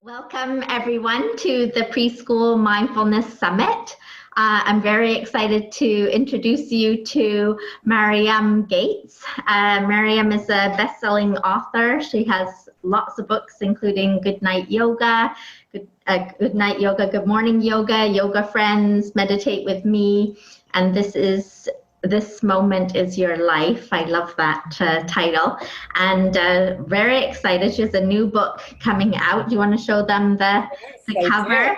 Welcome, everyone, to the Preschool Mindfulness Summit. I'm very excited to introduce you to Mariam Gates. Mariam is a best-selling author. She has lots of books, including Goodnight Yoga, Goodnight Yoga, Good Morning Yoga, Yoga Friends, Meditate with Me, and This Moment is Your Life. I love that title. And very excited. She has a new book coming out. Do you want to show them the cover?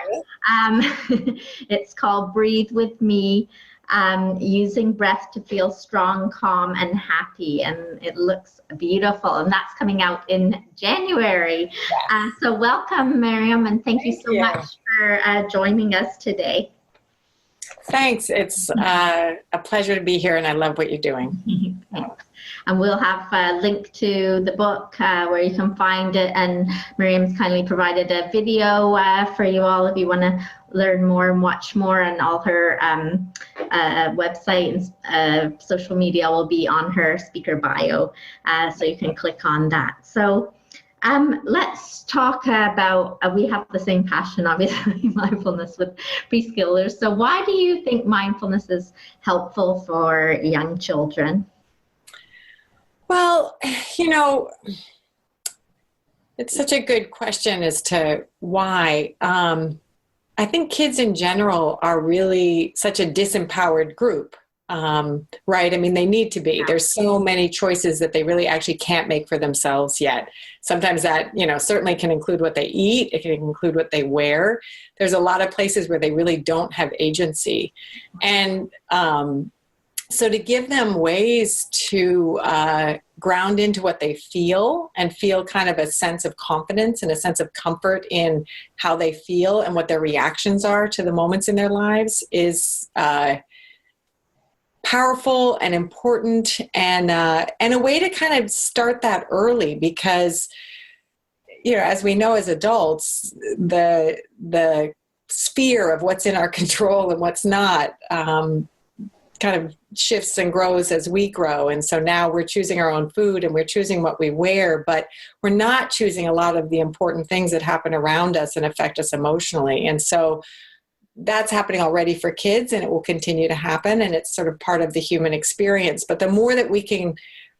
It's called Breathe With Me, Using Breath to Feel Strong, Calm, and Happy. And it looks beautiful. And that's coming out in January. Yes. So welcome, Mariam, and thank you so much for joining us today. Thanks. It's a pleasure to be here, and I love what you're doing. Thanks. And we'll have a link to the book where you can find it. And Miriam's kindly provided a video for you all if you want to learn more and watch more. And all her website and social media will be on her speaker bio, so you can click on that. So let's talk about, we have the same passion, obviously, mindfulness with preschoolers. So why do you think mindfulness is helpful for young children? Well, it's such a good question as to why. I think kids in general are really such a disempowered group. Right? I mean, they need to be. There's so many choices that they really actually can't make for themselves yet. Sometimes that, certainly can include what they eat. It can include what they wear. There's a lot of places where they really don't have agency. And so to give them ways to ground into what they feel and feel kind of a sense of confidence and a sense of comfort in how they feel and what their reactions are to the moments in their lives is powerful and important, and a way to kind of start that early, because as we know as adults, the sphere of what's in our control and what's not kind of shifts and grows as we grow. And so now we're choosing our own food and we're choosing what we wear, but we're not choosing a lot of the important things that happen around us and affect us emotionally. And so that's happening already for kids, and it will continue to happen, and it's sort of part of the human experience. But the more that we can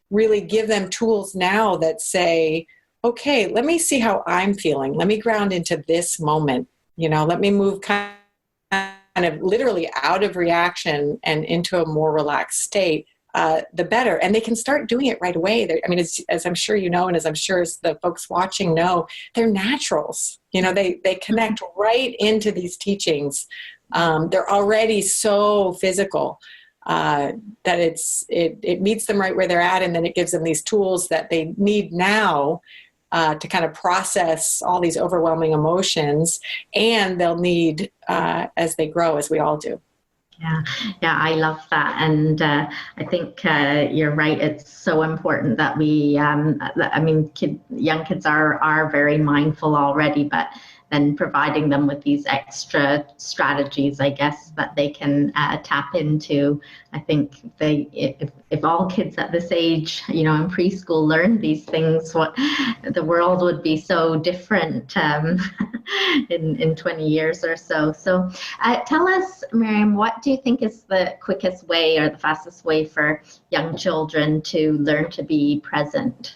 really give them tools now that say, okay, let me see how I'm feeling. Let me ground into this moment. Let me move kind of literally out of reaction and into a more relaxed state, the better. And they can start doing it right away. I mean, as I'm sure you know, and as I'm sure as the folks watching know, they're naturals. They connect right into these teachings. They're already so physical that it meets them right where they're at, and then it gives them these tools that they need now to kind of process all these overwhelming emotions, and they'll need as they grow, as we all do. Yeah, I love that. And I think you're right. It's so important that we, young kids are very mindful already, but then providing them with these extra strategies, I guess, that they can tap into. I think if all kids at this age, in preschool learn these things, what the world would be so different in 20 years or so. So tell us, Mariam, what do you think is the quickest way or the fastest way for young children to learn to be present?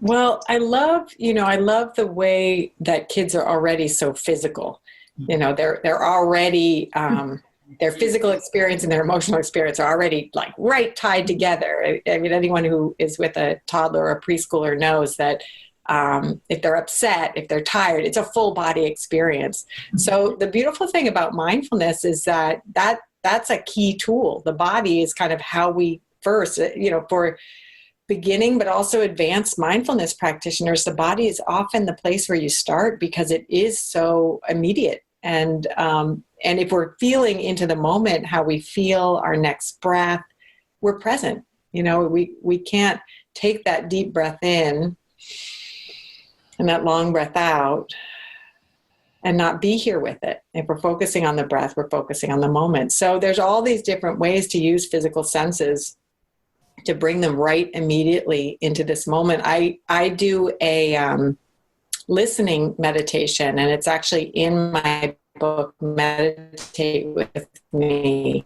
Well, I love the way that kids are already so physical. They're already, their physical experience and their emotional experience are already like right tied together. I mean, anyone who is with a toddler or a preschooler knows that if they're upset, if they're tired, it's a full body experience. So the beautiful thing about mindfulness is that's a key tool. The body is kind of how we first, for beginning, but also advanced mindfulness practitioners, the body is often the place where you start because it is so immediate. And if we're feeling into the moment, how we feel our next breath, we're present. We can't take that deep breath in and that long breath out and not be here with it. If we're focusing on the breath, we're focusing on the moment. So there's all these different ways to use physical senses to bring them right immediately into this moment. I do a listening meditation, and it's actually in my book, Meditate with Me.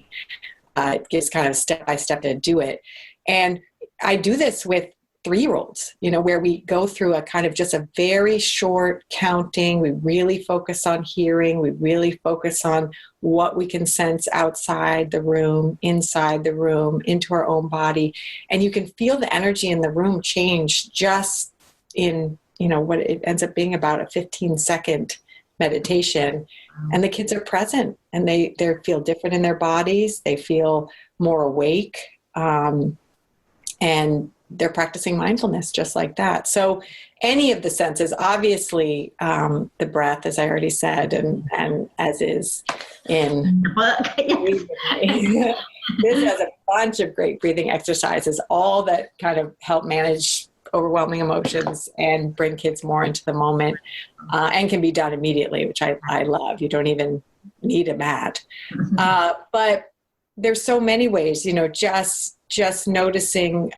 It gives kind of step-by-step to do it. And I do this with 3-year-olds, where we go through a kind of just a very short counting. We really focus on hearing. We really focus on what we can sense outside the room, inside the room, into our own body. And you can feel the energy in the room change just in, what it ends up being about a 15-second meditation. And the kids are present, and they feel different in their bodies. They feel more awake. And they're practicing mindfulness just like that. So any of the senses, obviously, the breath, as I already said, and as is in the book. this has a bunch of great breathing exercises, all that kind of help manage overwhelming emotions and bring kids more into the moment, and can be done immediately, which I love. You don't even need a mat. But there's so many ways, just noticing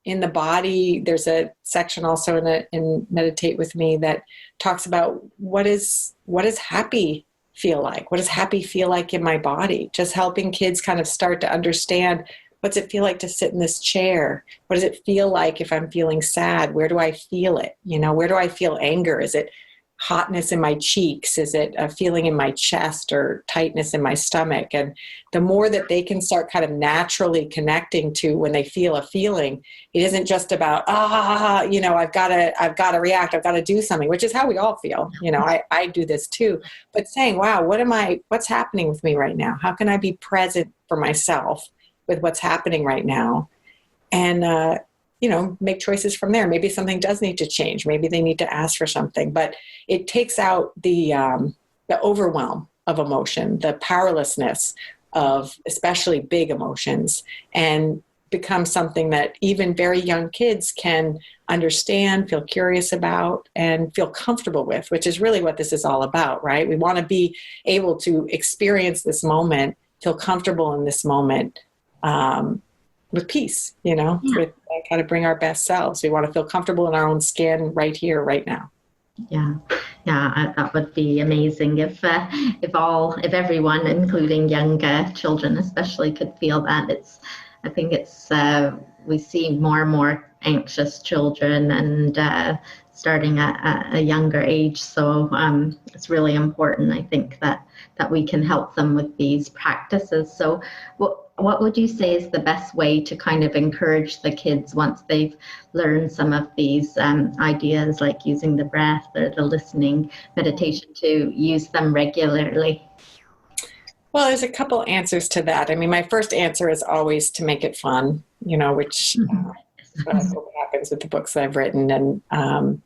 in the body. There's a section also in Meditate with Me that talks about what does happy feel like? What does happy feel like in my body? Just helping kids kind of start to understand, what's it feel like to sit in this chair? What does it feel like if I'm feeling sad? Where do I feel it? Where do I feel anger? Is it hotness in my cheeks? Is it a feeling in my chest or tightness in my stomach? And the more that they can start kind of naturally connecting to when they feel a feeling, it isn't just about, I've got to react. I've got to do something, which is how we all feel. I do this too, but saying, wow, what's happening with me right now? How can I be present for myself with what's happening right now? And, make choices from there. Maybe something does need to change. Maybe they need to ask for something, but it takes out the overwhelm of emotion, the powerlessness of especially big emotions, and becomes something that even very young kids can understand, feel curious about, and feel comfortable with, which is really what this is all about, right? We want to be able to experience this moment, feel comfortable in this moment, with peace, with kind of bring our best selves. We want to feel comfortable in our own skin right here, right now. Yeah, that would be amazing if everyone, including younger children especially, could feel that. I think we see more and more anxious children, and starting at a younger age. So it's really important, I think, that we can help them with these practices. So what would you say is the best way to kind of encourage the kids once they've learned some of these ideas, like using the breath or the listening meditation, to use them regularly? Well, there's a couple answers to that. I mean, my first answer is always to make it fun, which what happens with the books that I've written. And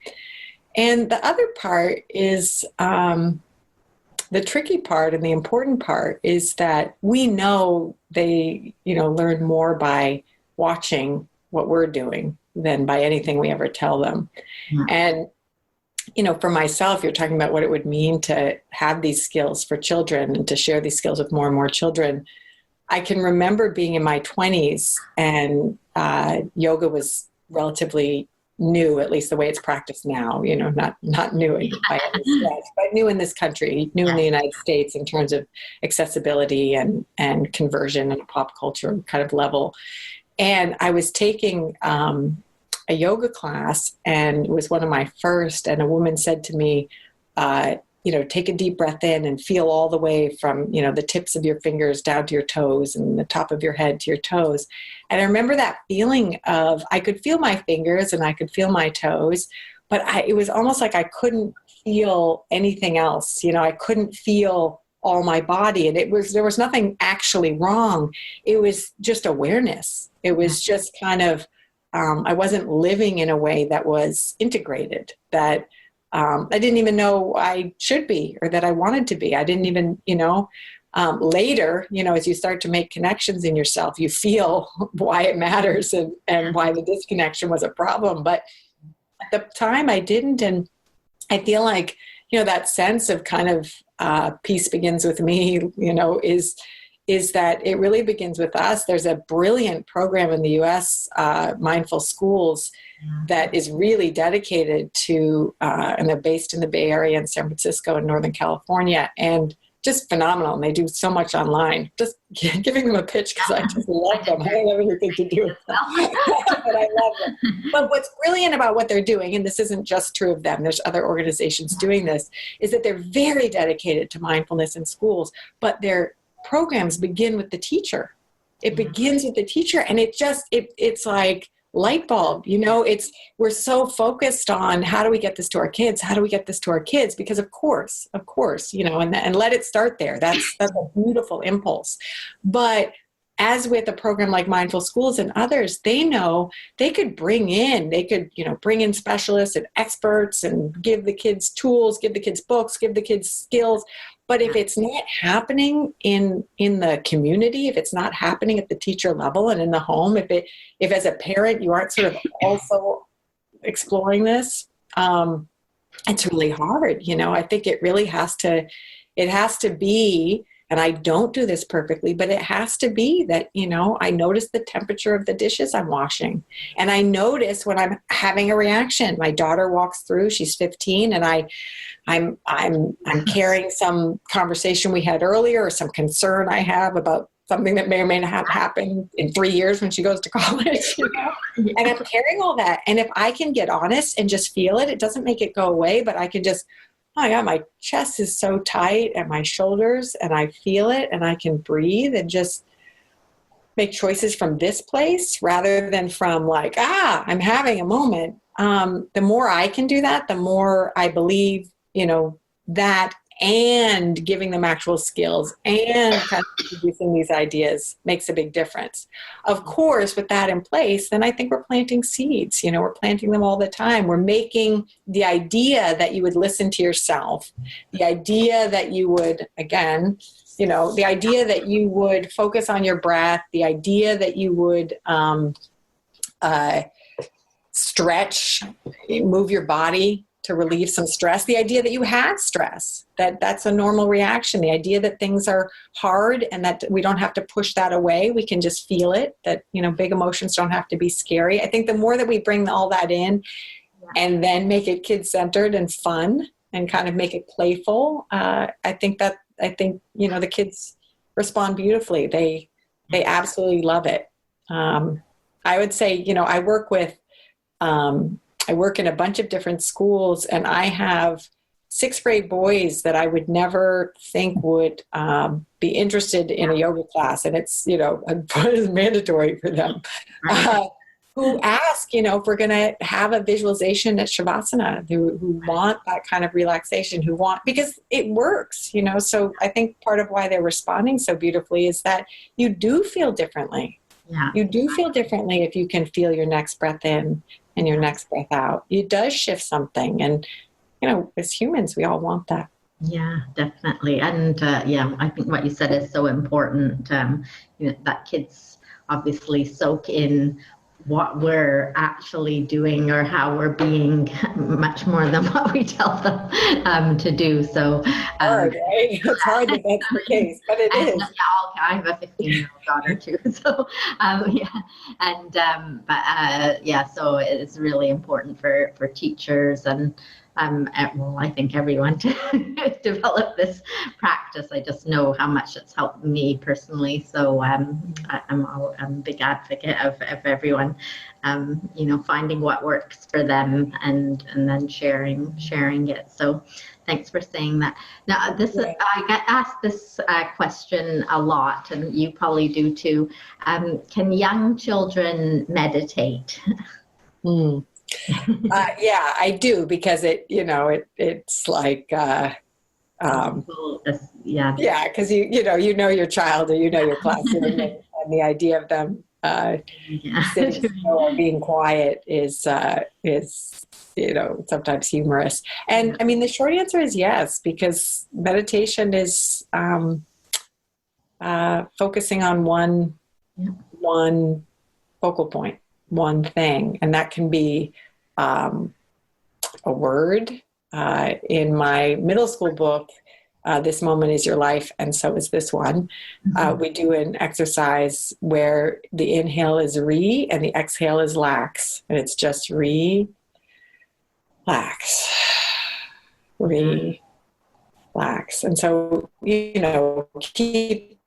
the other part is the tricky part, and the important part is that we know they, learn more by watching what we're doing than by anything we ever tell them. Yeah. And, for myself, you're talking about what it would mean to have these skills for children and to share these skills with more and more children. I can remember being in my 20s, and yoga was relatively new, at least the way it's practiced now, not new by any stretch, but new in this country, new in the United States in terms of accessibility and conversion and pop culture kind of level. And I was taking a yoga class, and it was one of my first, and a woman said to me, take a deep breath in and feel all the way from, the tips of your fingers down to your toes and the top of your head to your toes. And I remember that feeling of, I could feel my fingers and I could feel my toes, but it was almost like I couldn't feel anything else. I couldn't feel all my body. And there was nothing actually wrong. It was just awareness. It was just kind of, I wasn't living in a way that was integrated, that I didn't even know I should be, or that I wanted to be. I didn't even, later, as you start to make connections in yourself, you feel why it matters and why the disconnection was a problem. But at the time I didn't. And I feel like, that sense of kind of peace begins with me, is is that it really begins with us. There's a brilliant program in the U.S., Mindful Schools, that is really dedicated to, and they're based in the Bay Area in San Francisco and Northern California, and just phenomenal. And they do so much online. Just giving them a pitch because I just love them. I don't have anything to do with them, but I love them. But what's brilliant about what they're doing, and this isn't just true of them, there's other organizations doing this, is that they're very dedicated to mindfulness in schools, but their programs begin with the teacher. It begins with the teacher, and it's like light bulb, we're so focused on how do we get this to our kids? How do we get this to our kids? Because of course, and let it start there. That's a beautiful impulse. But as with a program like Mindful Schools and others, they know they could bring in specialists and experts and give the kids tools, give the kids books, give the kids skills. But if it's not happening in the community, if it's not happening at the teacher level and in the home, if as a parent you aren't sort of also exploring this, it's really hard. I think it really has to be, and I don't do this perfectly, but it has to be that, I notice the temperature of the dishes I'm washing. And I notice when I'm having a reaction. My daughter walks through, she's 15, and I'm carrying some conversation we had earlier or some concern I have about something that may or may not have happened in 3 years when she goes to college, and I'm carrying all that. And if I can get honest and just feel it, it doesn't make it go away, but I can just, oh my God, my chest is so tight and my shoulders, and I feel it, and I can breathe and just make choices from this place rather than from like, I'm having a moment. The more I can do that, the more I believe, that, and giving them actual skills and kind of introducing these ideas makes a big difference. Of course, with that in place, then I think we're planting seeds. We're planting them all the time. We're making the idea that you would listen to yourself, the idea that you would, again, the idea that you would focus on your breath, the idea that you would stretch, move your body to relieve some stress, the idea that you have stress, that's a normal reaction, the idea that things are hard and that we don't have to push that away, we can just feel it, that, big emotions don't have to be scary. I think the more that we bring all that in and then make it kid-centered and fun and kind of make it playful, I think the kids respond beautifully. They absolutely love it. I would say, I work in a bunch of different schools, and I have 6th grade boys that I would never think would be interested in a yoga class. And it's, mandatory for them, who ask, if we're going to have a visualization at Shavasana, who want that kind of relaxation, because it works, So I think part of why they're responding so beautifully is that you do feel differently. Yeah. You do feel differently if you can feel your next breath in and your next breath out. It does shift something. And, as humans, we all want that. Yeah, definitely. And I think what you said is so important, that kids obviously soak in what we're actually doing or how we're being much more than what we tell them to do. So hard, right? It's hard that that's the case, but it is. I have a 15-year-old daughter too. So so it's really important for teachers and I think everyone to develop this practice. I just know how much it's helped me personally. So I'm a big advocate of everyone, finding what works for them and then sharing it. So thanks for saying that. Now, I get asked this question a lot, and you probably do too. Can young children meditate? Yeah, I do, because it's like, because you know your child, or your classroom, and the idea of them sitting still or being quiet is sometimes humorous. And I mean, the short answer is yes, because meditation is focusing on one focal point, one thing, and that can be a word. In my middle school book, this moment is your life, and so is this one. We do an exercise where the inhale is re and the exhale is lax. And it's just relax, relax. And so, keep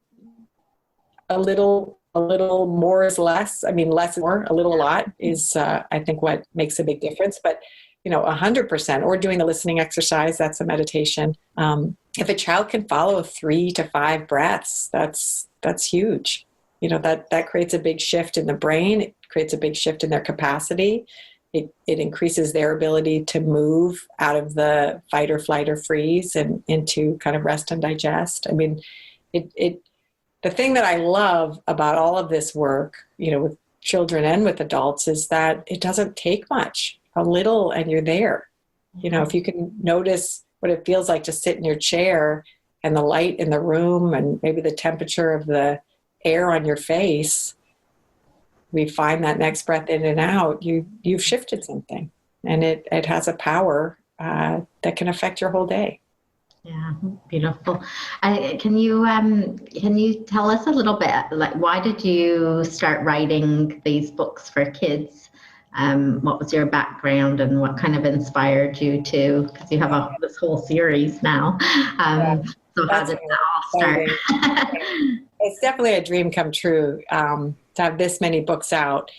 a little more is less. I mean, less is more, a little, a lot is, I think, what makes a big difference. But, 100%, or doing the listening exercise, that's a meditation. If a child can follow 3 to 5 breaths, that's huge. That creates a big shift in the brain. It creates a big shift in their capacity. It increases their ability to move out of the fight or flight or freeze and into kind of rest and digest. I mean, the thing that I love about all of this work, with children and with adults, is that it doesn't take much, a little, and you're there. If you can notice what it feels like to sit in your chair and the light in the room and maybe the temperature of the air on your face, we find that next breath in and out, you've shifted something, and it has a power that can affect your whole day. Yeah, beautiful. Can you tell us a little bit, like, why did you start writing these books for kids? What was your background, and what kind of inspired you to? Because you have this whole series now. So how did that all start? It's definitely a dream come true to have this many books out.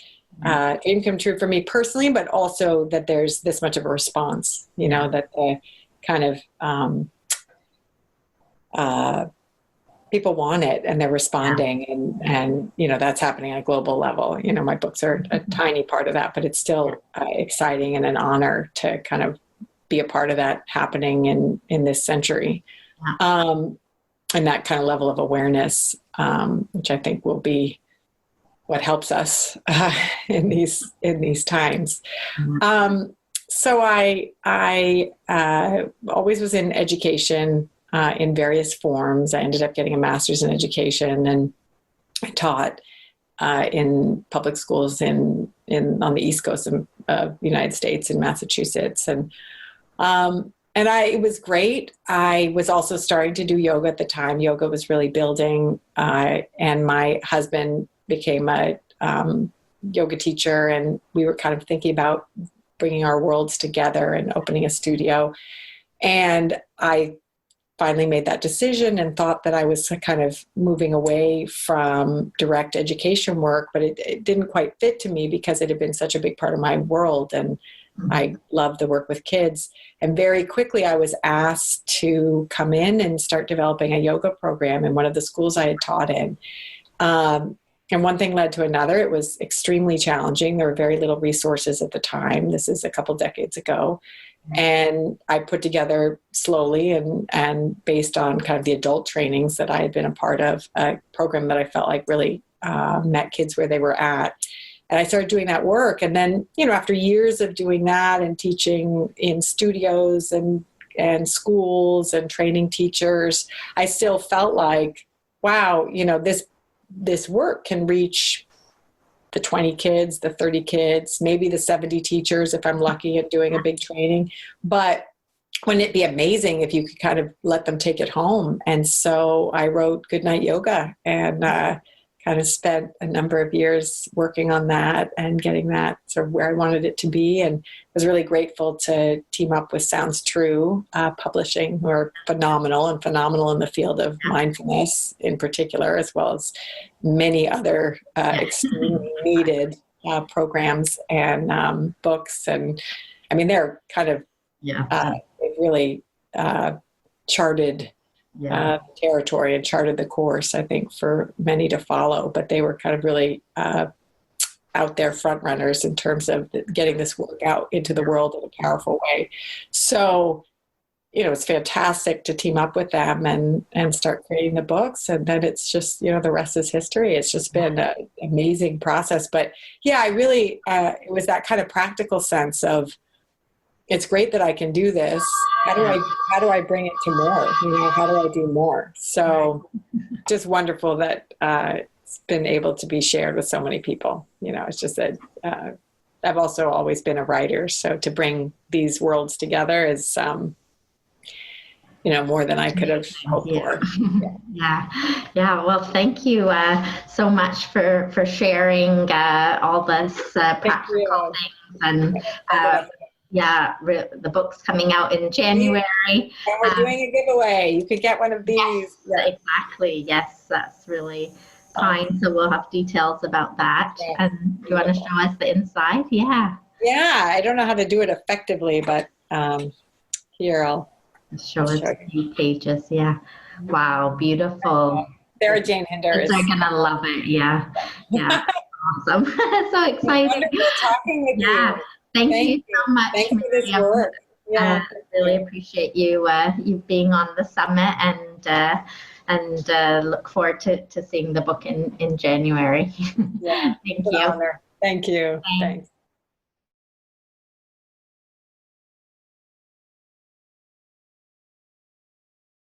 Dream come true for me personally, but also that there's this much of a response. That the kind of people want it, and they're responding, and that's happening at a global level. My books are a tiny part of that, but it's still exciting and an honor to kind of be a part of that happening in this century. And that kind of level of awareness, which I think will be what helps us in these times. So I always was in education in various forms. I ended up getting a master's in education, and I taught in public schools on the East Coast of the United States, in Massachusetts, and it was great. I was also starting to do yoga at the time. Yoga was really building, and my husband became a yoga teacher, and we were kind of thinking about bringing our worlds together and opening a studio. And I finally made that decision and thought that I was kind of moving away from direct education work, but it didn't quite fit to me because it had been such a big part of my world, and I love the work with kids. And very quickly I was asked to come in and start developing a yoga program in one of the schools I had taught in. And one thing led to another. It was extremely challenging. There were very little resources at the time. This is a couple decades ago. And I put together slowly and based on kind of the adult trainings that I had been a part of, a program that I felt like really met kids where they were at. And I started doing that work. And then, after years of doing that and teaching in studios and schools and training teachers, I still felt like, wow, this work can reach the 20 kids, the 30 kids, maybe the 70 teachers if I'm lucky at doing a big training. But wouldn't it be amazing if you could kind of let them take it home? And so I wrote Goodnight Yoga, and kind of spent a number of years working on that and getting that sort of where I wanted it to be. And was really grateful to team up with Sounds True Publishing, who are phenomenal in the field of mindfulness in particular, as well as many other extremely needed programs and books. And I mean, they're kind of they've really charted territory and charted the course, I think, for many to follow. But they were kind of really out there front runners in terms of getting this work out into the world in a powerful way. So, it's fantastic to team up with them and start creating the books. And then it's just, the rest is history. It's just been an amazing process. But yeah, I really, it was that kind of practical sense of, it's great that I can do this. How do I bring it to more? How do I do more? So just wonderful that it's been able to be shared with so many people. It's just that I've also always been a writer. So to bring these worlds together is, more than I could have hoped Yeah. for. Yeah. Well, thank you so much for sharing all this practical things, and the book's coming out in January. And we're doing a giveaway. You could get one of these. Yes, exactly. Yes, that's really kind. So we'll have details about that. Yeah. And do you want to show us the inside? Yeah. Yeah, I don't know how to do it effectively, but here I'll show us a few pages. Yeah. Wow, beautiful. Sarah Jane Hinder is. They're gonna love it. Yeah. Awesome. So exciting. Wonderful talking with you. Thank you so much. Thanks for this work. I really appreciate you being on the summit, and look forward to seeing the book in January. Yeah. Thank you. Thank you. Thanks.